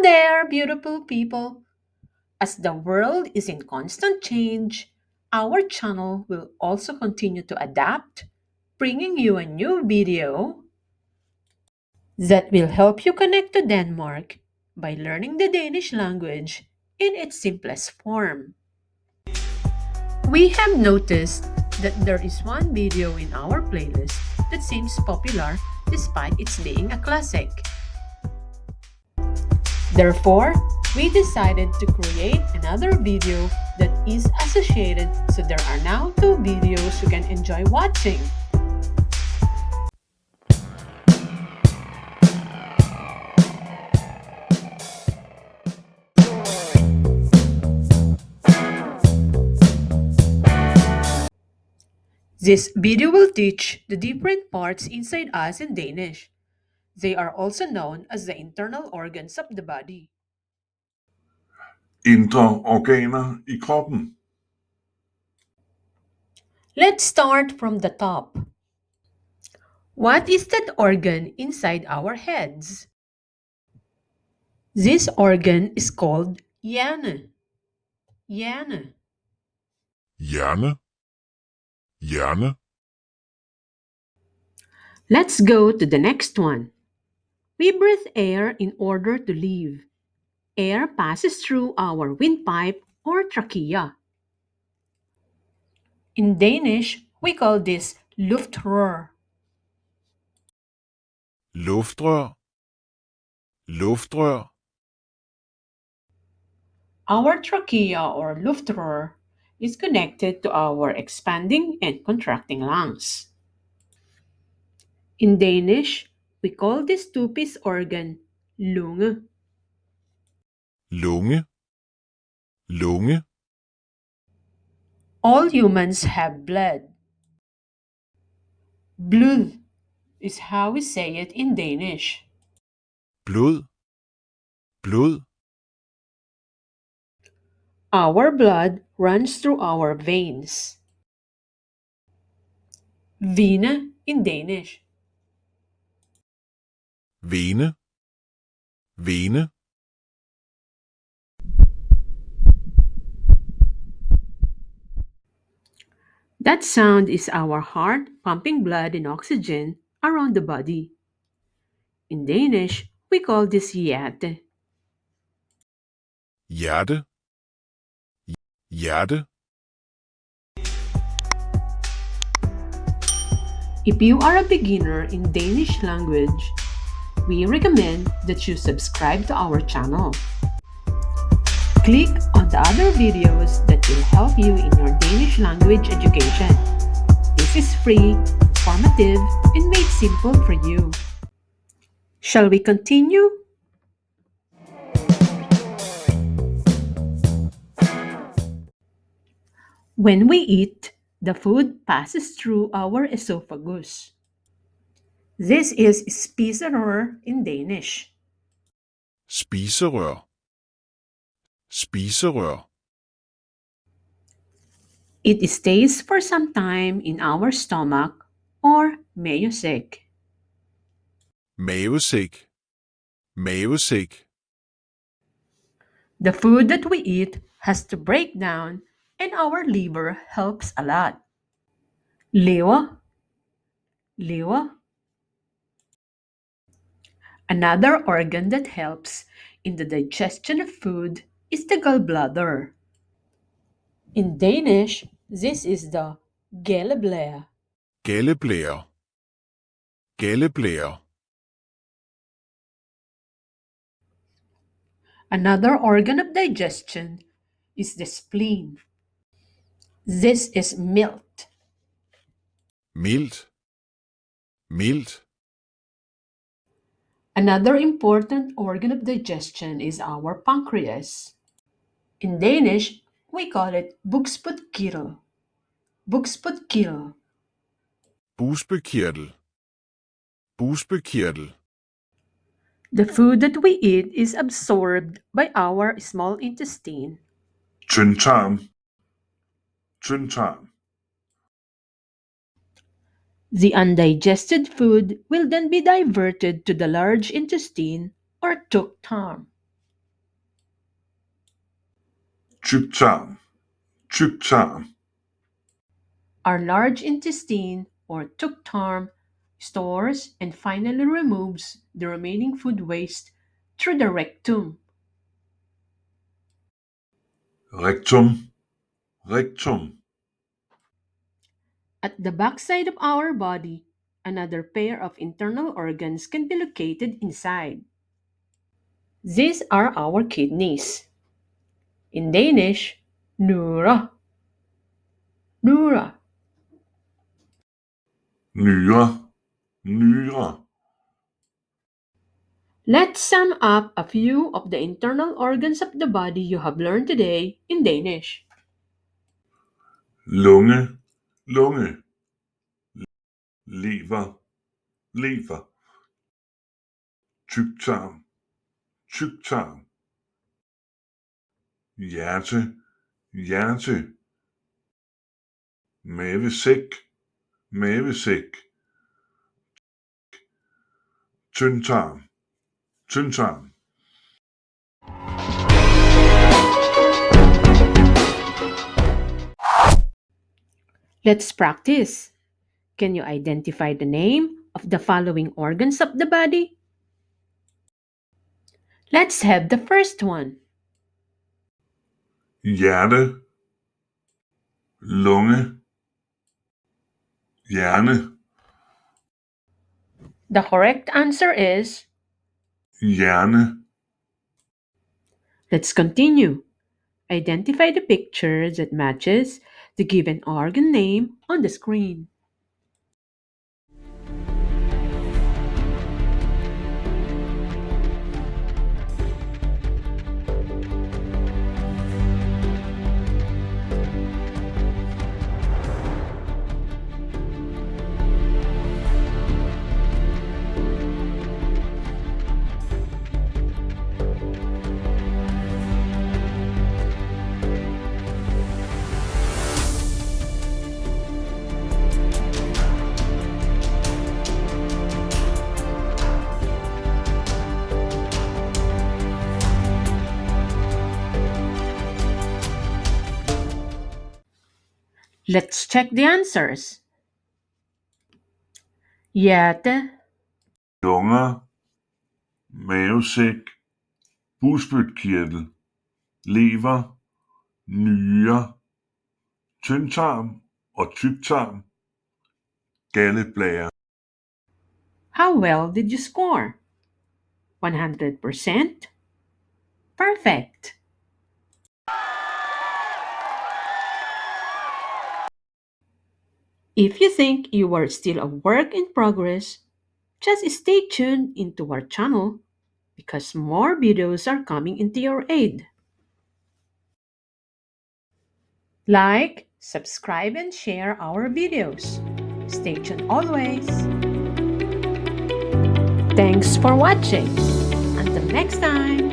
there, beautiful people. As the world is in constant change, our channel will also continue to adapt, bringing you a new video that will help you connect to Denmark by learning the Danish language in its simplest form. We have noticed that there is one video in our playlist that seems popular despite its being a classic. Therefore, we decided to create another video that is associated, so there are now two videos you can enjoy watching. This video will teach the different parts inside us in Danish. They are also known as the internal organs of the body. Indre organer i kroppen. Let's start from the top. What is that organ inside our heads? This organ is called hjerne. Hjerne. Hjerne. Hjerne. Let's go to the next one. We breathe air in order to live. Air passes through our windpipe or trachea. In Danish, we call this luftrør. Luftrør. Luftrør. Our trachea or luftrør is connected to our expanding and contracting lungs. In Danish, we call this two-piece organ lunge. Lunge. Lunge. All humans have blood. Blod is how we say it in Danish. Blod. Blod. Our blood runs through our veins. Vene in Danish. Vene. Vene. That sound is our heart pumping blood and oxygen around the body. In Danish, we call this hjerte. Hjerte. Hjerte. If you are a beginner in Danish language, we recommend that you subscribe to our channel. Click on the other videos that will help you in your Danish language education. This is free, informative, and made simple for you. Shall we continue? When we eat, the food passes through our esophagus. This is spiserør in Danish. Spiserør. Spiserør. It stays for some time in our stomach or mavesæk. Mavesæk. Mavesæk. The food that we eat has to break down, and our liver helps a lot. Lever. Lever. Another organ that helps in the digestion of food is the gallbladder. In Danish, this is the galleblære. Galleblære. Galleblære. Another organ of digestion is the spleen. This is milt. Mildt. Mildt. Another important organ of digestion is our pancreas. In Danish, we call it bukspytkirtel. Bukspytkirtel. Bugspytkirtel. Bugspytkirtel. The food that we eat is absorbed by our small intestine. Tyndtarm. Tyndtarm. The undigested food will then be diverted to the large intestine or tyktarm. tyktarm, tyktarm, Our large intestine, or tuktarm, stores and finally removes the remaining food waste through the rectum. rectum, rectum, At the backside of our body, another pair of internal organs can be located inside. These are our kidneys. In Danish, nyrer, nyrer. nyre, nyre, Let's sum up a few of the internal organs of the body you have learned today in Danish. lunge, lunge, lever, lever, tyktarm, tyktarm, hjerte, hjerte, mavesæk, mavesæk, tyndtarm, tyndtarm. Let's practice. Can you identify the name of the following organs of the body? Let's have the first one. Hjerte, lunge, hjerne, The correct answer is hjerne, let's continue. Identify the picture that matches the given organ name on the screen. Let's check the answers. Hjerte, lunger, mavesæk, bugspytkirtel, lever, nyre, tyndtarm og tyktarm, galleblære. how well did you score? 100%? Perfect! If you think you are still a work in progress, just stay tuned into our channel because more videos are coming into your aid. Like, subscribe, and share our videos. Stay tuned always. Thanks for watching. Until next time.